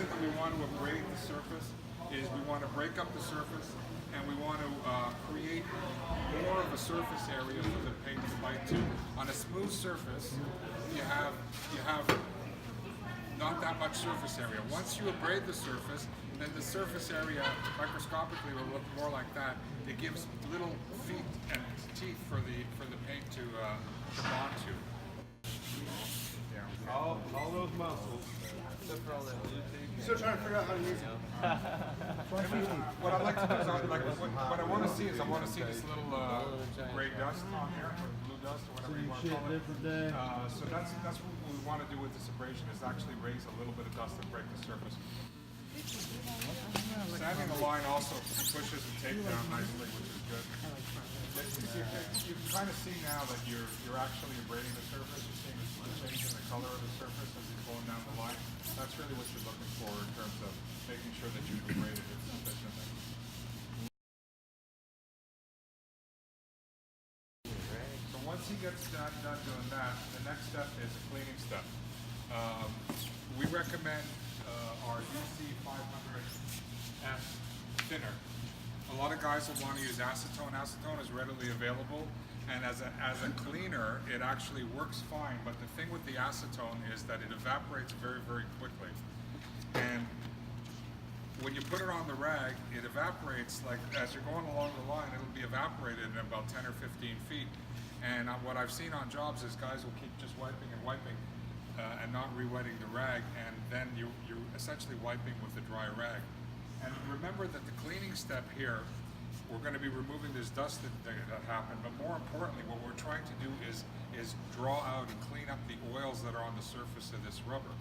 reason that we want to abrade the surface is we want to break up the surface and we want to create more of a surface area for the paint to bite to. On a smooth surface, you have not that much surface area. Once you abrade the surface, then the surface area microscopically will look more like that. It gives little feet and teeth for the paint to bond to. Yeah. All those muscles. Except for all that blue tape. Still trying to figure out how to use it. What I'd like to do is, what I want to see is, I want to see this little gray dust on here, or blue dust, or whatever you want to call it. So that's what we want to do with this abrasion, is actually raise a little bit of dust and break the surface. Sanding the line also pushes the tape down nicely, which is good. You can kind of see now that you're actually abrading the surface. You're seeing the change in the color of the surface as you're going down the line. That's really what you're looking for in terms of making sure that you've abraded it sufficiently. So once he gets done doing that, the next step is a cleaning step. We recommend our UC500S thinner. A lot of guys will want to use acetone. Acetone is readily available, and as a cleaner, it actually works fine. But the thing with the acetone is that it evaporates very, very quickly. And when you put it on the rag, it evaporates, like as you're going along the line, it'll be evaporated in about 10 or 15 feet. And what I've seen on jobs is guys will keep just wiping and wiping and not re-wetting the rag, and then you're essentially wiping with a dry rag. And remember that the cleaning step here, we're going to be removing this dust that happened, but more importantly, what we're trying to do is draw out and clean up the oils that are on the surface of this rubber.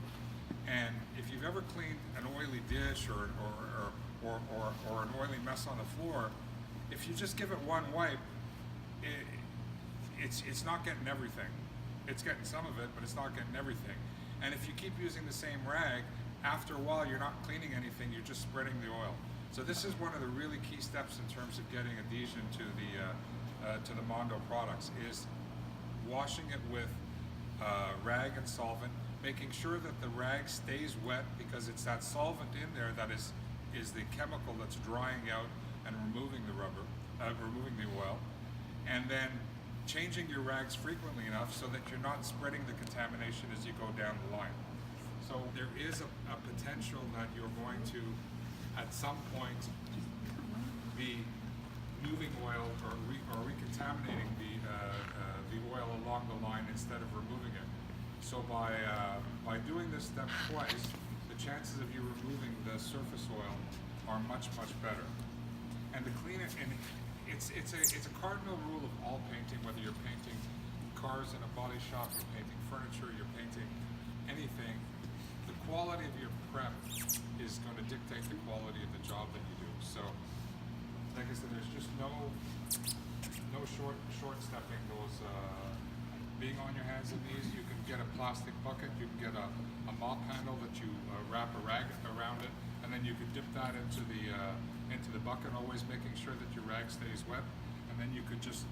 And if you've ever cleaned an oily dish or an oily mess on the floor, if you just give it one wipe, it's not getting everything. It's getting some of it, but it's not getting everything. And if you keep using the same rag, after a while you're not cleaning anything, you're just spreading the oil. So this is one of the really key steps in terms of getting adhesion to the Mondo products, is washing it with rag and solvent, making sure that the rag stays wet, because it's that solvent in there that is the chemical that's drying out and removing the rubber, removing the oil, and then changing your rags frequently enough so that you're not spreading the contamination as you go down the line. So there is a potential that you're going to, at some point, be moving oil or recontaminating the oil along the line instead of removing it. So by doing this step twice, the chances of you removing the surface oil are much, much better. And the cleaner, and it's a cardinal rule of all painting, whether you're painting cars in a body shop, you're painting furniture, you're painting anything. The quality of your prep is going to dictate the quality of the job that you do. So, like I said, there's just no short stepping those. Being on your hands and knees, you can get a plastic bucket, you can get a mop handle that you wrap a rag around it, and then you can dip that into the bucket, always making sure that your rag stays wet, and then you could just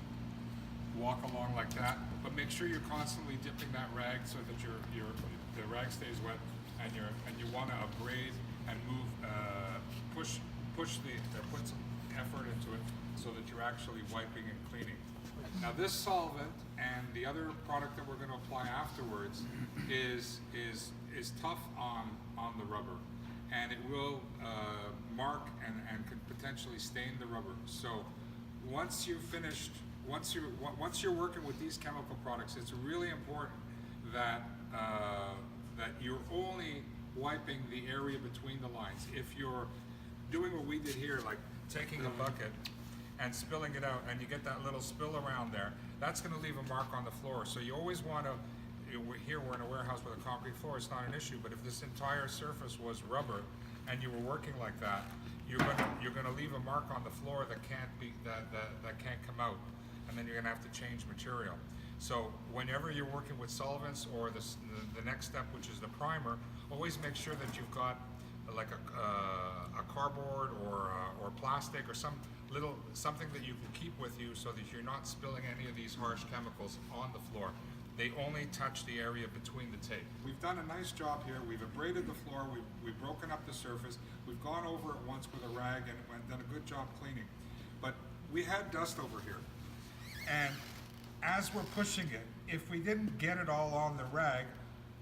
walk along like that. But make sure you're constantly dipping that rag so that the rag stays wet, and you want to abrade and move, put some effort into it so that you're actually wiping and cleaning. Now this solvent and the other product that we're going to apply afterwards is tough on the rubber, and it will mark and could potentially stain the rubber. So once you're finished, once you're working with these chemical products, it's really important that that you're only wiping the area between the lines. If you're doing what we did here, like taking a bucket and spilling it out, and you get that little spill around there, that's going to leave a mark on the floor. So you always want to, here we're in a warehouse with a concrete floor, it's not an issue, but if this entire surface was rubber and you were working like that, you're going to leave a mark on the floor that can't come out, and then you're going to have to change material. So whenever you're working with solvents, or the next step, which is the primer, always make sure that you've got like a cardboard or plastic or something that you can keep with you so that you're not spilling any of these harsh chemicals on the floor. they only touch the area between the tape. We've done a nice job here. We've abraded the floor. We've broken up the surface. We've gone over it once with a rag and done a good job cleaning. But we had dust over here. And as we're pushing it, if we didn't get it all on the rag,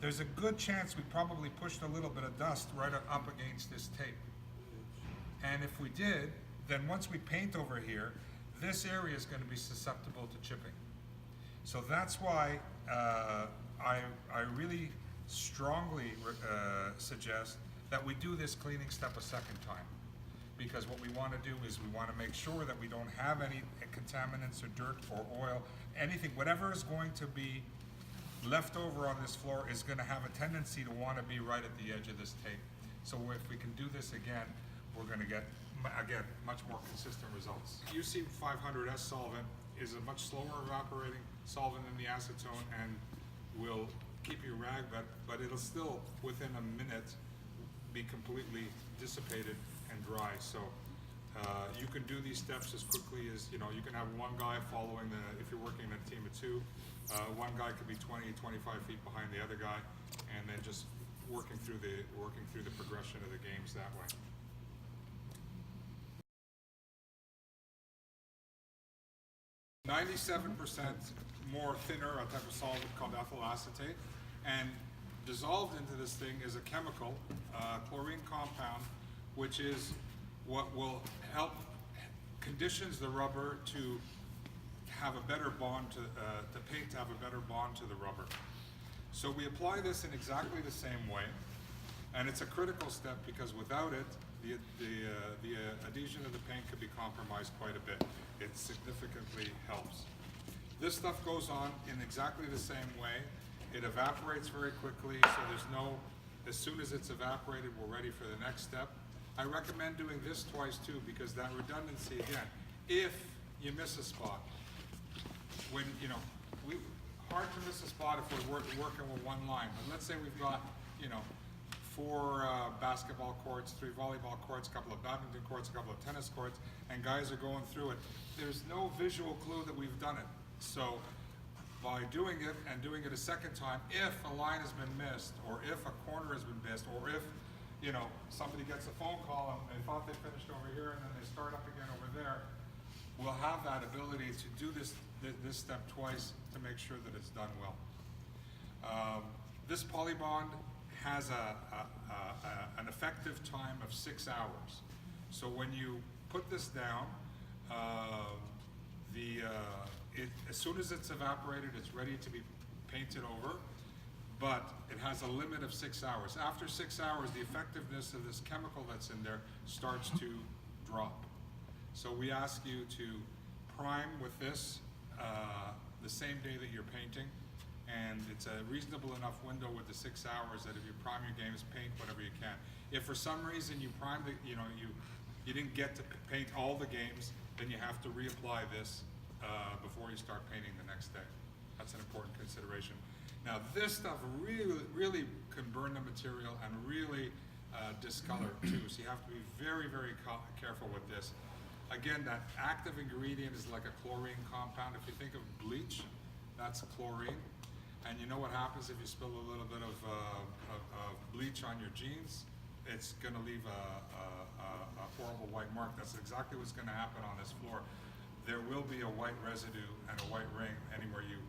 there's a good chance we probably pushed a little bit of dust right up against this tape. And if we did, then once we paint over here, this area is going to be susceptible to chipping. So that's why I really strongly suggest that we do this cleaning step a second time. Because what we want to do is we want to make sure that we don't have any contaminants or dirt or oil, anything, whatever is going to be left over on this floor is going to have a tendency to want to be right at the edge of this tape. So if we can do this again, we're going to get, again, much more consistent results. UC500S solvent is a much slower evaporating solvent than the acetone and will keep your rag wet, but it'll still, within a minute, be completely dissipated and dry. So you can do these steps as quickly as, you can have one guy following if you're working in a team of two, one guy could be 20, 25 feet behind the other guy, and then just working through the progression of the games that way. 97% more thinner, a type of solvent called ethyl acetate, and dissolved into this thing is a chemical, chlorine compound, which is what will help conditions the rubber to have a better bond to the paint to have a better bond to the rubber. So we apply this in exactly the same way, and it's a critical step because without it, the adhesion of the paint could be compromised quite a bit. It significantly helps. This stuff goes on in exactly the same way. It evaporates very quickly, so there's no, as soon as it's evaporated, we're ready for the next step. I recommend doing this twice too, because that redundancy again, if you miss a spot, when, hard to miss a spot if we're working with one line, but let's say we've got, 4 basketball courts, 3 volleyball courts, a couple of badminton courts, a couple of tennis courts, and guys are going through it. There's no visual clue that we've done it. So by doing it and doing it a second time, if a line has been missed, or if a corner has been missed, or if somebody gets a phone call and they thought they finished over here and then they start up again over there, we'll have that ability to do this step twice to make sure that it's done well. This Polybond has an effective time of 6 hours. So when you put this down, as soon as it's evaporated, it's ready to be painted over, but it has a limit of 6 hours. After 6 hours, the effectiveness of this chemical that's in there starts to drop. So we ask you to prime with this the same day that you're painting, and it's a reasonable enough window with the 6 hours that if you prime your games, paint whatever you can. If for some reason you primed it, you didn't get to paint all the games, then you have to reapply this before you start painting the next day. That's an important consideration. Now this stuff really can burn the material and really discolor too, so you have to be very, very careful with this. Again, that active ingredient is like a chlorine compound. If you think of bleach, that's chlorine. And you know what happens if you spill a little bit of bleach on your jeans? It's going to leave a horrible white mark. That's exactly what's going to happen on this floor. There will be a white residue and a white ring anywhere you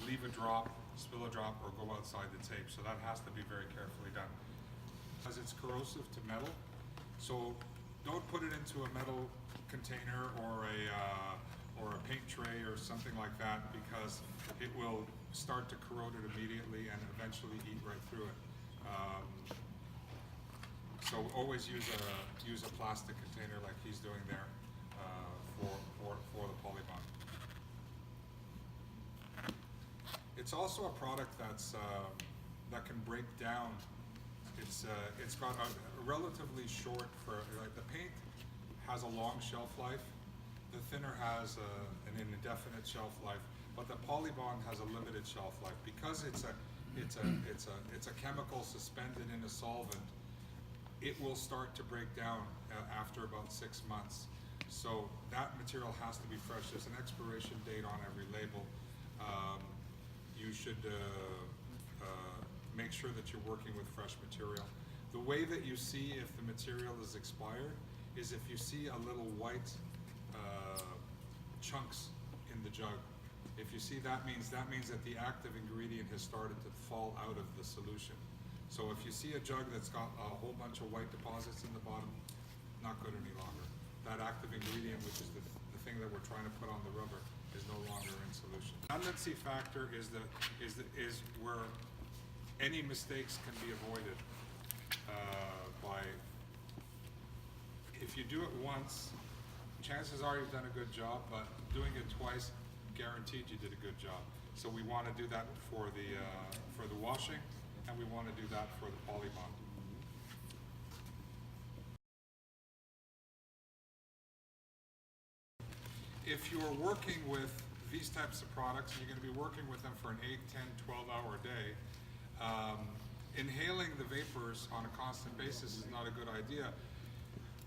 leave a drop, spill a drop, or go outside the tape. So that has to be very carefully done. Because it's corrosive to metal, so don't put it into a metal container or a paint tray or something like that, because it will start to corrode it immediately and eventually eat right through it. So always use a plastic container like he's doing there for the Polybond. It's also a product that can break down. It's got a relatively short, the paint has a long shelf life. The thinner has an indefinite shelf life, but the Polybond has a limited shelf life because it's a chemical suspended in a solvent. It will start to break down after about 6 months. So that material has to be fresh. There's an expiration date on every label. you should make sure that you're working with fresh material. The way that you see if the material is expired is if you see a little white chunks in the jug. If you see that means that the active ingredient has started to fall out of the solution. So if you see a jug that's got a whole bunch of white deposits in the bottom, not good any longer. That active ingredient, which is the thing that we're trying to put on the rubber, is no longer in solution. Redundancy factor is where any mistakes can be avoided by, if you do it once, chances are you've done a good job, but doing it twice, guaranteed you did a good job. So we want to do that for the washing, and we want to do that for the Polybond. If you're working with these types of products, and you're going to be working with them for an 8, 10, 12-hour day, inhaling the vapors on a constant basis is not a good idea.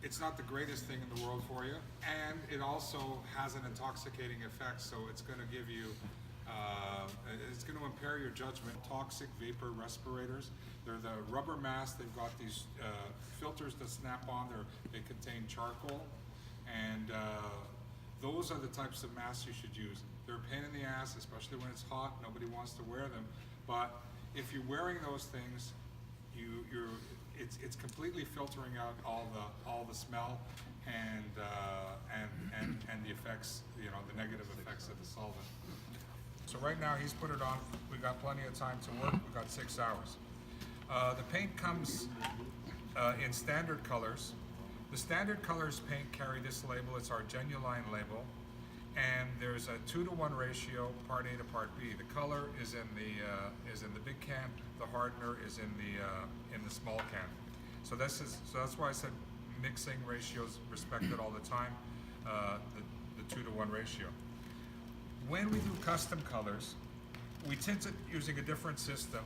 It's not the greatest thing in the world for you, and it also has an intoxicating effect, so it's going to give you, it's going to impair your judgment. Toxic vapor respirators, they're the rubber masks. They've got these filters that snap on. They contain charcoal, and those are the types of masks you should use. They're a pain in the ass, especially when it's hot. Nobody wants to wear them, but if you're wearing those things, it's completely filtering out all the smell and the effects, the negative effects of the solvent. So right now he's put it on. We've got plenty of time to work. We've got 6 hours. The paint comes in standard colors. The standard colors paint carry this label. It's our genuine label, and there's a 2-to-1 ratio, part A to part B. The color is in the big can. The hardener is in the small can. So that's why I said mixing ratios respected all the time. The 2-to-1 ratio. When we do custom colors, we tint it using a different system.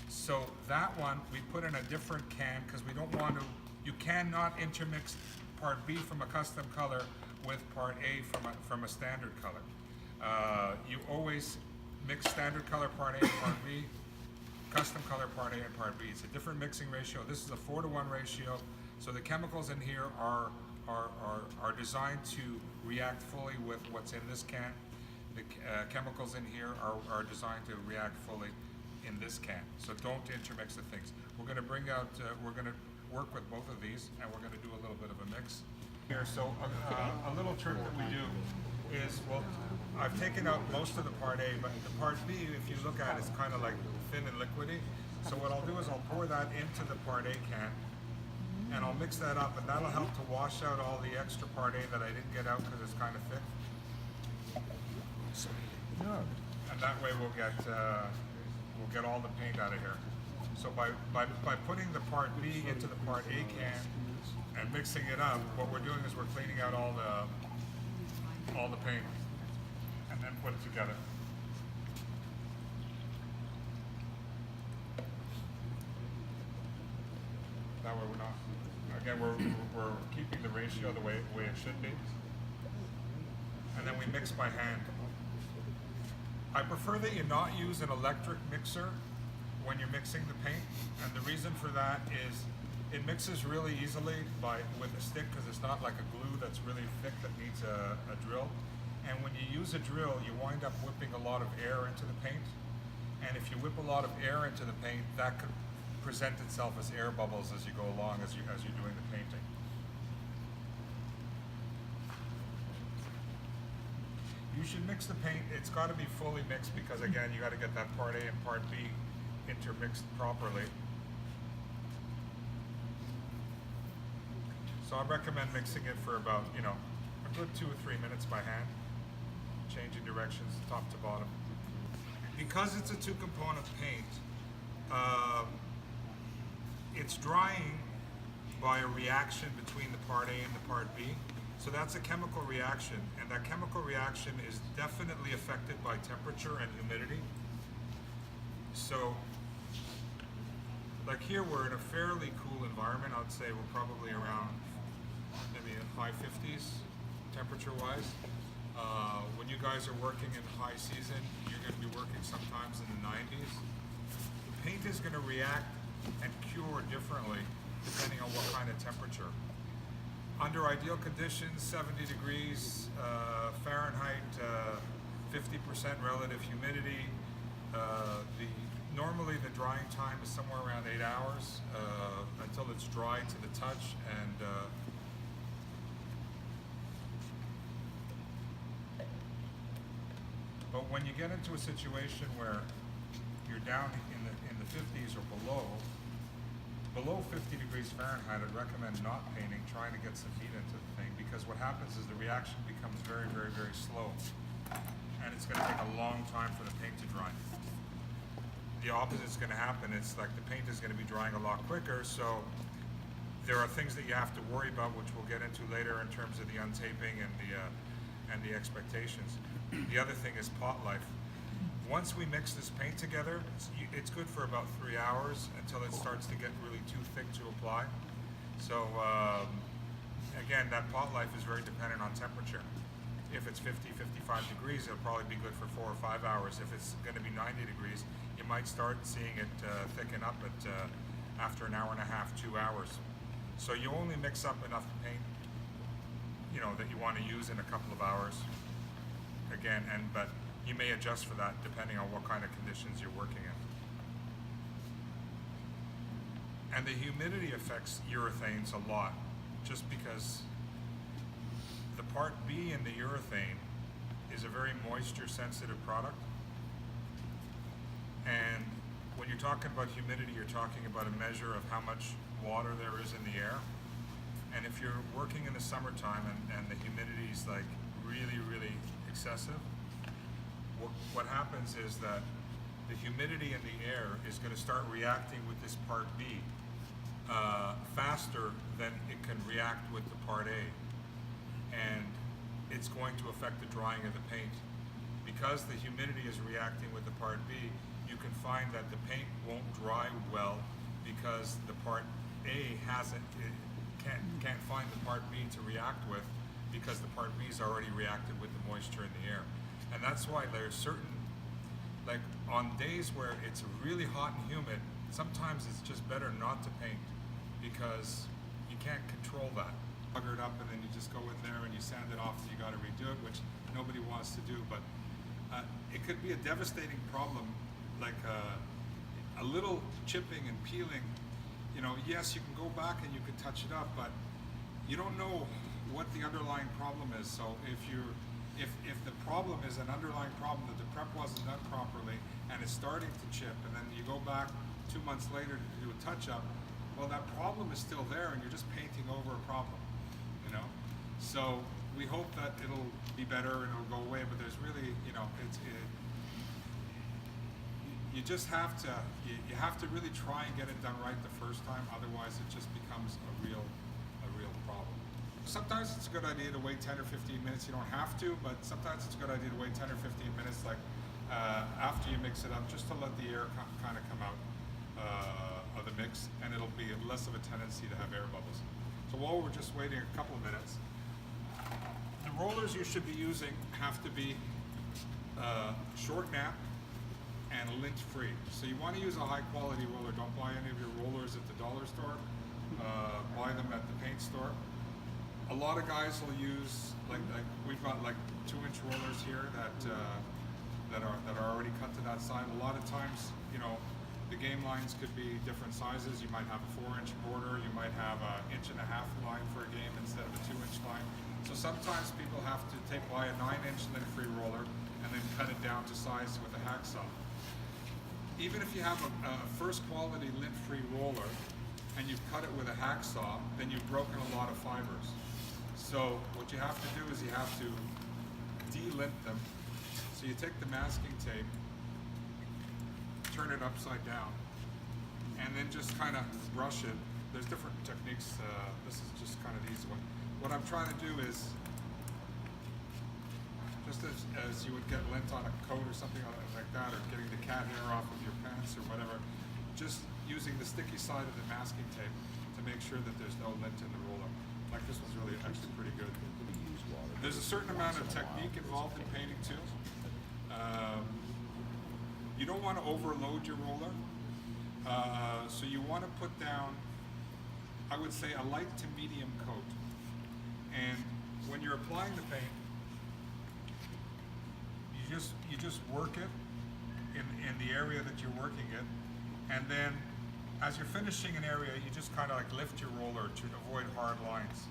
So that one we put in a different can because we don't want to. You cannot intermix part B from a custom color with part A from a standard color. You always mix standard color part A and part B, custom color part A and part B. It's a different mixing ratio. This is a 4-to-1 ratio, so the chemicals in here are designed to react fully with what's in this can. The chemicals in here are designed to react fully in this can. So don't intermix the things. We're going to bring out, we're going to work with both of these, and we're going to do a little bit of a mix here. So a little trick that we do is, well, I've taken out most of the part A, but the part B, if you look at it, is kind of like thin and liquidy. So what I'll do is I'll pour that into the part A can, and I'll mix that up, and that'll help to wash out all the extra part A that I didn't get out because it's kind of thick. And that way we'll get all the paint out of here. So by putting the part B into the part A can and mixing it up, what we're doing is we're cleaning out all the paint and then put it together. That way we're not, again, we're keeping the ratio the way it should be. And then we mix by hand. I prefer that you not use an electric mixer when you're mixing the paint, and the reason for that is it mixes really easily with a stick because it's not like a glue that's really thick that needs a drill. And when you use a drill, you wind up whipping a lot of air into the paint, and if you whip a lot of air into the paint, that could present itself as air bubbles as you go along as you're doing the painting. You should mix the paint. It's got to be fully mixed because, again, you got to get that part A and part B intermixed properly. So I recommend mixing it for about, a good 2 or 3 minutes by hand, changing directions top to bottom. Because it's a 2-component paint, it's drying by a reaction between the part A and the part B. So that's a chemical reaction, and that chemical reaction is definitely affected by temperature and humidity. So, like here, we're in a fairly cool environment. I'd say we're probably around maybe in high 50s temperature-wise. When you guys are working in high season, you're going to be working sometimes in the 90s. The paint is going to react and cure differently depending on what kind of temperature. Under ideal conditions, 70 degrees Fahrenheit, 50% relative humidity. Normally the drying time is somewhere around 8 hours until it's dry to the touch, and but when you get into a situation where you're down in the 50s or below 50 degrees Fahrenheit, I'd recommend not painting, trying to get some heat into the thing, because what happens is the reaction becomes very, very, very slow, and it's going to take a long time for the paint to dry. The opposite is going to happen. It's like the paint is going to be drying a lot quicker, so there are things that you have to worry about, which we'll get into later in terms of the untaping and the expectations. The other thing is pot life. Once we mix this paint together, it's good for about 3 hours until it starts to get really too thick to apply. So again, that pot life is very dependent on temperature. If it's 50, 55 degrees, it'll probably be good for 4 or 5 hours. If it's going to be 90 degrees, you might start seeing it thicken up after an hour and a half, 2 hours. So you only mix up enough paint, you know, that you want to use in a couple of hours. Again, but you may adjust for that depending on what kind of conditions you're working in. And the humidity affects urethanes a lot, just because the part B in the urethane is a very moisture sensitive product. And when you're talking about humidity, you're talking about a measure of how much water there is in the air. And if you're working in the summertime and the humidity is like really, really excessive, what happens is that the humidity in the air is going to start reacting with this part B faster than it can react with the part A. And it's going to affect the drying of the paint. Because the humidity is reacting with the part B, you can find that the paint won't dry well because the part A can't find the part B to react with, because the part B's already reacted with the moisture in the air. And that's why there's certain, like on days where it's really hot and humid, sometimes it's just better not to paint because you can't control that. Bugger it up and then you just go in there and you sand it off and you got to redo it, which nobody wants to do. But it could be a devastating problem, like a little chipping and peeling. You know, yes, you can go back and you can touch it up, but you don't know what the underlying problem is. So if the problem is an underlying problem that the prep wasn't done properly and it's starting to chip, and then you go back 2 months later to do a touch-up, well, that problem is still there and you're just painting over a problem, you know? So we hope that it'll be better and it'll go away, but there's really, you know, you just have to, you have to really try and get it done right the first time, otherwise it just becomes a real problem. Sometimes it's a good idea to wait 10 or 15 minutes. You don't have to, but sometimes it's a good idea to wait 10 or 15 minutes, like after you mix it up, just to let the air kind of come out of the mix, and it'll be less of a tendency to have air bubbles. So while we're just waiting a couple of minutes, the rollers you should be using have to be short nap and lint free. So you want to use a high quality roller. Don't buy any of your rollers at the dollar store. Buy them at the paint store. A lot of guys will use like we've got like 2-inch rollers here that are already cut to that side. A lot of times, you know, the game lines could be different sizes. You might have a 4-inch border. You might have an 1.5-inch line for a game instead of a 2-inch line. So sometimes people have to buy a 9-inch lint-free roller and then cut it down to size with a hacksaw. Even if you have a first quality lint-free roller and you've cut it with a hacksaw, then you've broken a lot of fibers. So what you have to do is you have to de-lint them. So you take the masking tape, turn it upside down, and then just kind of brush it. There's different techniques. This is just kind of the easy one. What I'm trying to do is, just as you would get lint on a coat or something like that, or getting the cat hair off of your pants or whatever, just using the sticky side of the masking tape to make sure that there's no lint in the roller. Like this was really actually pretty good. There's a certain amount of technique involved in painting too. You don't want to overload your roller, so you want to put down, I would say, a light to medium coat. And when you're applying the paint, you just work it in the area that you're working it, and then as you're finishing an area, you just kind of like lift your roller to avoid hard lines,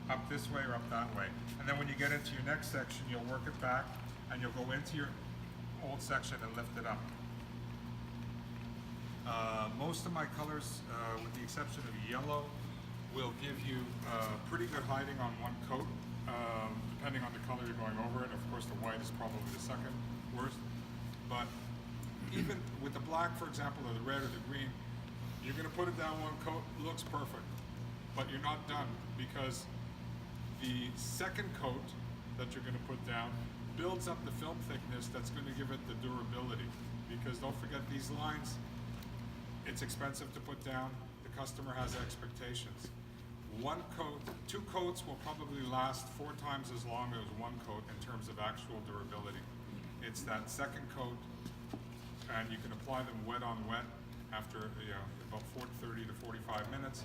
up this way or up that way. And then when you get into your next section, you'll work it back, and you'll go into your old section and lift it up. Most of my colors, with the exception of yellow, will give you pretty good hiding on one coat, depending on the color you're going over it. Of course, the white is probably the second worst. But even with the black, for example, or the red or the green, you're going to put it down one coat, looks perfect. But you're not done, because the second coat that you're going to put down builds up the film thickness that's going to give it the durability. Because don't forget, these lines, it's expensive to put down. The customer has expectations. One coat, two coats will probably last 4 times as long as one coat in terms of actual durability. It's that second coat, and you can apply them wet on wet after about 30 to 45 minutes.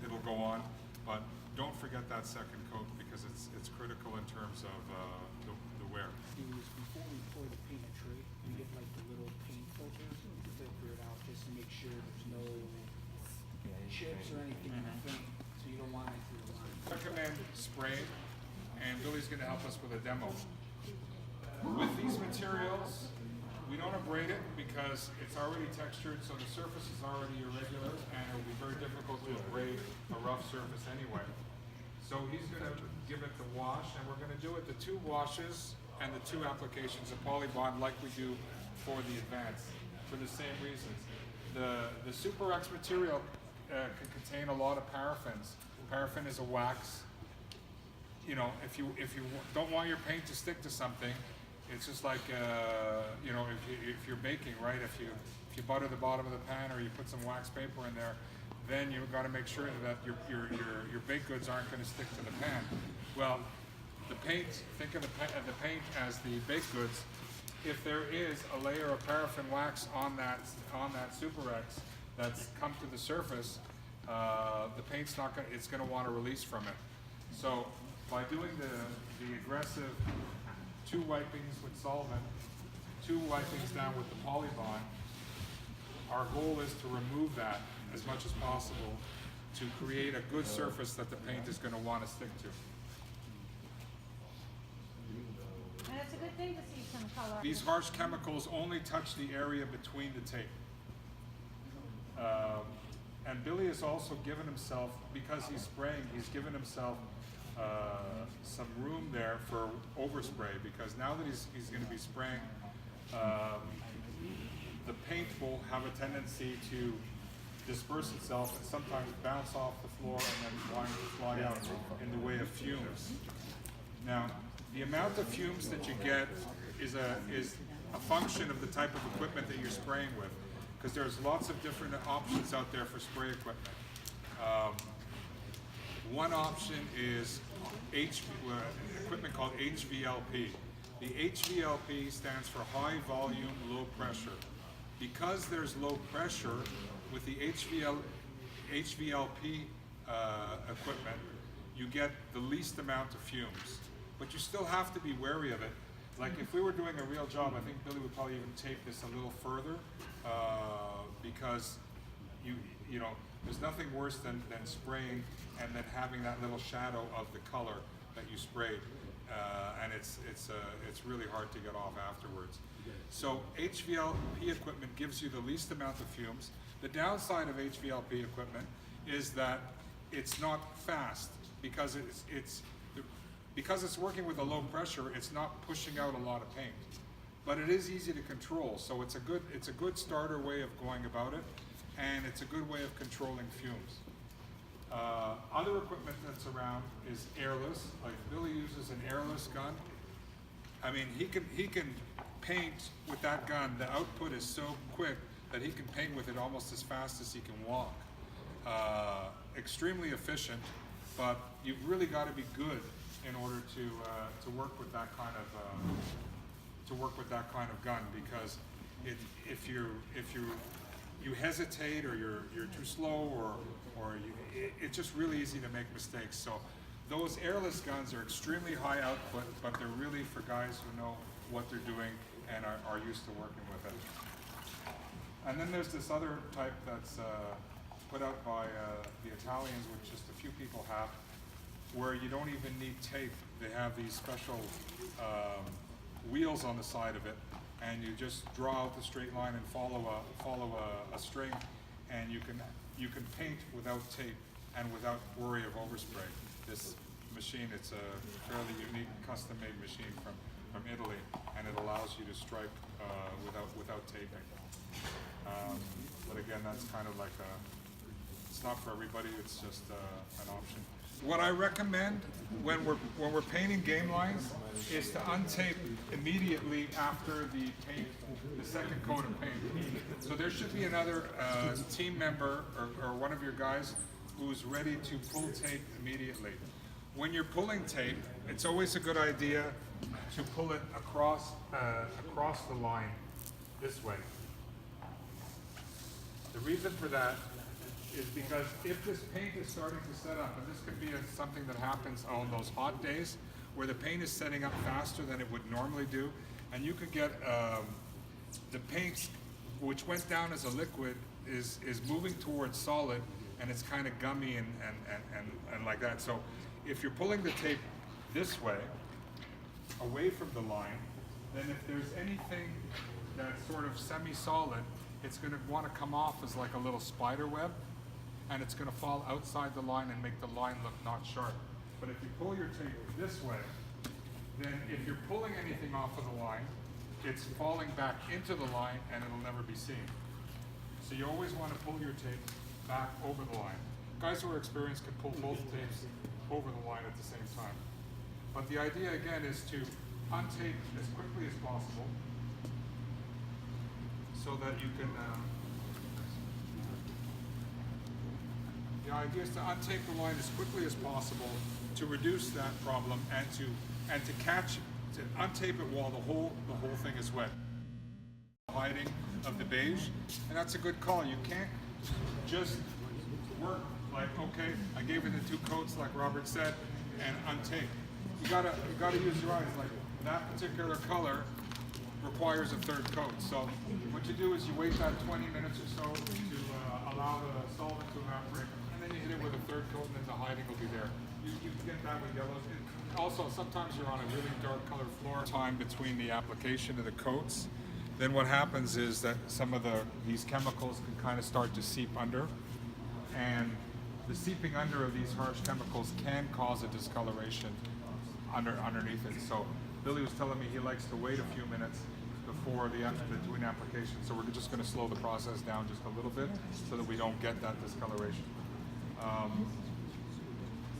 It'll go on, but don't forget that second coat, because it's critical in terms of the wear. Before we pour the paint in tray, we get like the little paint filter, filter it out just to make sure there's no chips or anything in the paint, so you don't want it to line. Recommend spraying, and Billy's going to help us with a demo. With these materials, we don't abrade it because it's already textured, so the surface is already irregular, and it will be very difficult to abrade a rough surface anyway. So he's going to give it the wash, and we're going to do it the 2 washes and the 2 applications of Polybond like we do for the Advanced, for the same reasons. The Super X material can contain a lot of paraffins. Paraffin is a wax. You know, if you don't want your paint to stick to something, it's just like if you're baking, right? If you butter the bottom of the pan, or you put some wax paper in there, then you've got to make sure that your baked goods aren't going to stick to the pan. Well, the paint, think of the paint as the baked goods. If there is a layer of paraffin wax on that Super X that's come to the surface, the paint's not going. It's going to want to release from it. So by doing the aggressive 2 wipings with solvent, 2 wipings down with the Polybond, our goal is to remove that as much as possible to create a good surface that the paint is going to want to stick to. And it's a good thing to see some color. These harsh chemicals only touch the area between the tape. And Billy has also given himself, because he's spraying, he's given himself some room there for overspray, because now that he's going to be spraying, the paint will have a tendency to disperse itself and sometimes bounce off the floor and then fly out in the way of fumes. Now, the amount of fumes that you get is a function of the type of equipment that you're spraying with, because there's lots of different options out there for spray equipment. One option is equipment called HVLP. The HVLP stands for high volume, low pressure. Because there's low pressure with the HVLP equipment, you get the least amount of fumes. But you still have to be wary of it. Like if we were doing a real job, I think Billy would probably even tape this a little further, because you know, there's nothing worse than spraying and then having that little shadow of the color that you sprayed, and it's really hard to get off afterwards. So HVLP equipment gives you the least amount of fumes. The downside of HVLP equipment is that it's not fast, because it's working with a low pressure. It's not pushing out a lot of paint, but it is easy to control. So it's a good starter way of going about it, and it's a good way of controlling fumes. Other equipment that's around is airless. Like Billy uses an airless gun. I mean, he can paint with that gun. The output is so quick that he can paint with it almost as fast as he can walk. Extremely efficient. but you've really got to be good in order to work with that kind of gun, because if you hesitate, or you're too slow, or it's just really easy to make mistakes. So those airless guns are extremely high output, but they're really for guys who know what they're doing and are used to working with it. And then there's this other type that's put out by the Italians, which just a few people have, where you don't even need tape. They have these special wheels on the side of it, and you just draw out the straight line and follow a string, and you can paint without tape and without worry of overspray. This machine, it's a fairly unique custom-made machine from Italy, and it allows you to stripe without taping. But again, that's kind of like it's not for everybody, it's just an option. What I recommend when we're painting game lines is to untape immediately after the second coat of paint. So there should be another team member or one of your guys who's ready to pull tape immediately. When you're pulling tape, it's always a good idea to pull it across the line this way. The reason for that is because if this paint is starting to set up, and this could be something that happens on those hot days where the paint is setting up faster than it would normally do, and you could get the paint, which went down as a liquid, is moving towards solid, and it's kind of gummy and like that. So if you're pulling the tape this way, away from the line, then if there's anything that's sort of semi-solid, it's going to want to come off as like a little spider web, and it's going to fall outside the line and make the line look not sharp. But if you pull your tape this way, then if you're pulling anything off of the line, it's falling back into the line and it'll never be seen. So you always want to pull your tape back over the line. Guys who are experienced can pull both tapes over the line at the same time. But the idea again is to untape as quickly as possible, so that you can, the idea is to untape the line as quickly as possible to reduce that problem, and to untape it while the whole thing is wet. Hiding of the beige, and that's a good call. You can't just work like, okay, I gave it the 2 coats like Robert said, and untape. You gotta use your eyes. Like that particular color requires a 3rd coat. So what you do is you wait that 20 minutes or so to allow the solvent to evaporate, and then you hit it with a 3rd coat, and then the hiding will be there. You get that with yellows. Also, sometimes you're on a really dark colored floor. Time between the application of the coats, then what happens is that some of these chemicals can kind of start to seep under, and the seeping under of these harsh chemicals can cause a discoloration underneath it. So Billy was telling me he likes to wait a few minutes before between applications. So we're just going to slow the process down just a little bit so that we don't get that discoloration.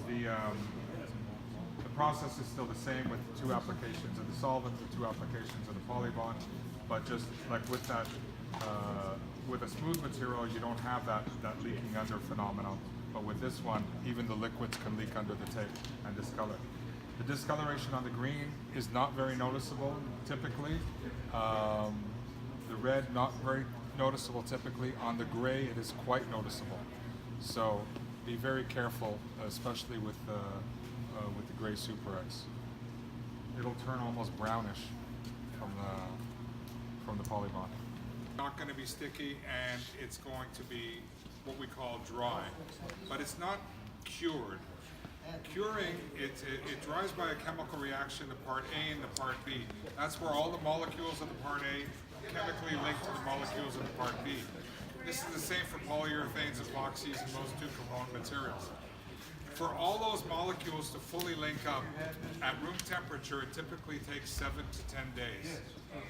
The process is still the same with 2 applications of the solvent, the 2 applications of the Polybond, but just like with that, with a smooth material, you don't have that leaking under phenomenon. But with this one, even the liquids can leak under the tape and discolor. The discoloration on the green is not very noticeable typically. The red, not very noticeable typically. On the gray, it is quite noticeable. So be very careful, especially with the gray Super X. It'll turn almost brownish from the Polybond. Not going to be sticky, and it's going to be what we call dry, but it's not cured. Curing, it dries by a chemical reaction to part A and to part B. That's where all the molecules of the part A chemically link to the molecules of the part B. This is the same for polyurethanes, epoxies, and most 2 component materials. For all those molecules to fully link up at room temperature, it typically takes 7 to 10 days.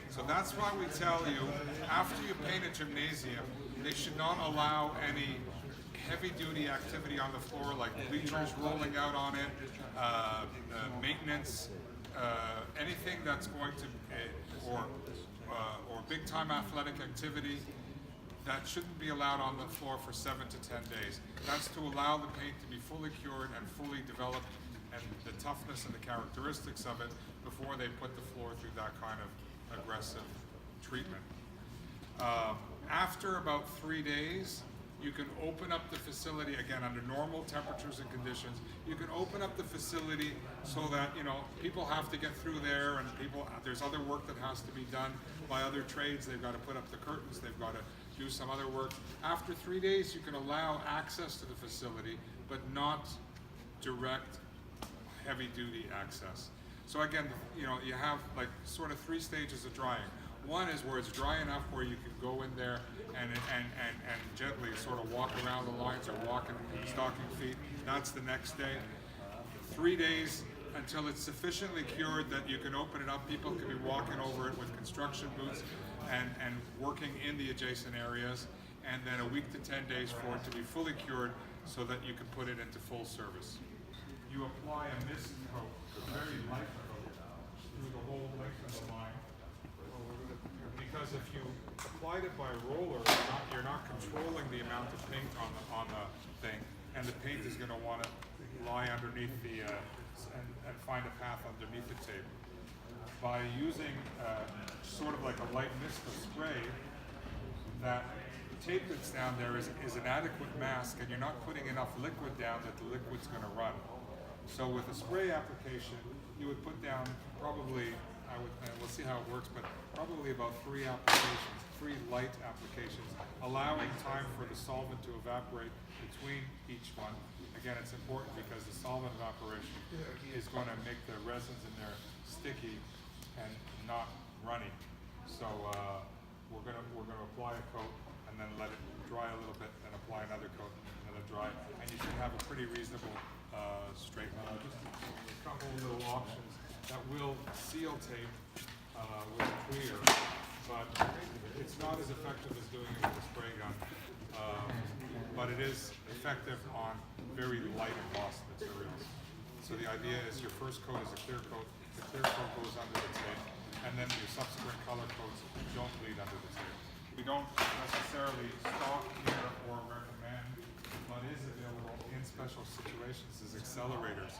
So that's why we tell you, after you paint a gymnasium, they should not allow any heavy-duty activity on the floor, like bleachers rolling out on it, maintenance, anything that's going to, or big-time athletic activity. that shouldn't be allowed on the floor for 7 to 10 days. That's to allow the paint to be fully cured and fully developed, and the toughness and the characteristics of it before they put the floor through that kind of aggressive treatment. After about 3 days, you can open up the facility again under normal temperatures and conditions. You can open up the facility so that, you know, people have to get through there, and there's other work that has to be done by other trades. They've got to put up the curtains, they've got to do some other work. After 3 days, you can allow access to the facility, but not direct heavy-duty access. So again, you know, you have like sort of 3 stages of drying. One is where it's dry enough where you can go in there and gently sort of walk around the lines or walk in stocking feet. That's the next day. 3 days until it's sufficiently cured that you can open it up. People can be walking over it with construction boots and working in the adjacent areas. And then a week to 10 days for it to be fully cured so that you can put it into full service. You apply a mist coat, a very light coat, through the whole length of the line. Because if you applied it by roller, you're not controlling the amount of paint on the thing, and the paint is going to want to lie underneath the and find a path underneath the tape. By using sort of like a light mist of spray, that tape that's down there is an adequate mask, and you're not putting enough liquid down that the liquid's going to run. So with a spray application, you would put down probably, we'll see how it works, but probably about 3 applications, 3 light applications, allowing time for the solvent to evaporate between each one. Again, it's important because the solvent evaporation is going to make the resins in there sticky and not runny. So we're going to apply a coat and then let it dry a little bit, and apply another coat and let it dry, and you should have a pretty reasonable straight line. Just a couple little options that will seal tape with clear, but it's not as effective as doing it with a spray gun. But it is effective on very light embossed materials. So the idea is your first coat is a clear coat, the clear coat goes under the tape, and then your subsequent color coats don't bleed under the tape. We don't necessarily stock here or recommend, but is available in special situations as accelerators.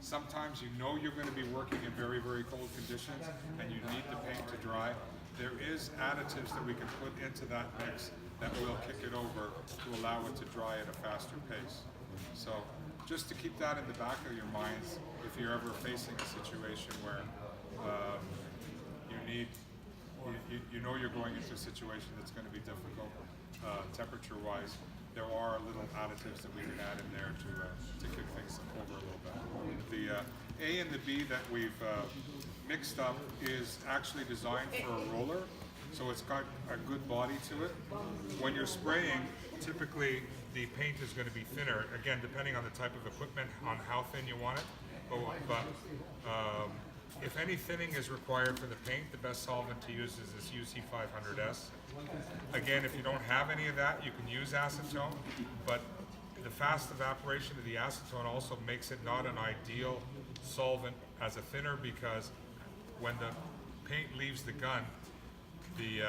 Sometimes you know you're going to be working in very, very cold conditions and you need the paint to dry. There is additives that we can put into that mix that will kick it over to allow it to dry at a faster pace. So just to keep that in the back of your minds, if you're ever facing a situation where you know you're going into a situation that's going to be difficult temperature-wise, there are little additives that we can add in there to kick things over a little bit. The A and the B that we've mixed up is actually designed for a roller, so it's got a good body to it. When you're spraying, typically the paint is going to be thinner, again depending on the type of equipment, on how thin you want it, but if any thinning is required for the paint, the best solvent to use is this UC500S. Again, if you don't have any of that, you can use acetone, but the fast evaporation of the acetone also makes it not an ideal solvent as a thinner, because when the paint leaves the gun, the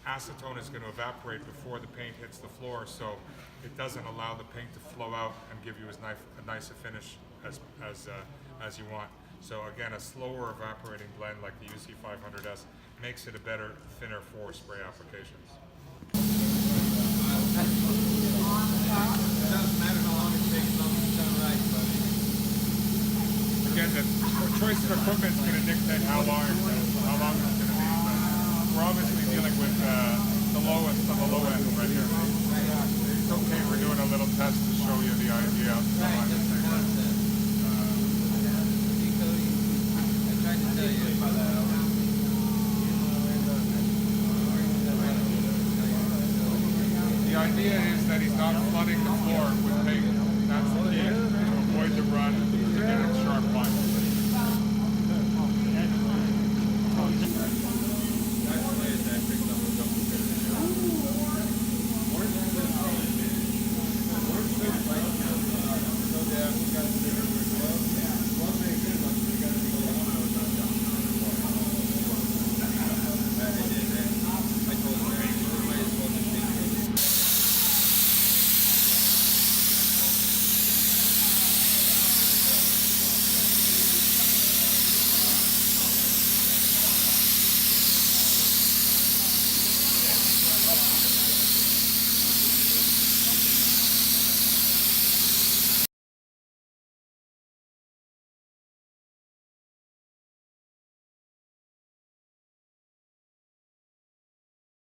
acetone is going to evaporate before the paint hits the floor, so it doesn't allow the paint to flow out and give you as nice a finish as you want. So again, a slower evaporating blend like the UC500S makes it a better, thinner for spray applications. Doesn't matter how long it takes, as long as it's done right, buddy. Again, the choice of equipment is going to dictate how long it's going to be. But we're obviously dealing with the lowest of the low end right here. It's okay, we're doing a little test to show you the idea. The idea is that he's not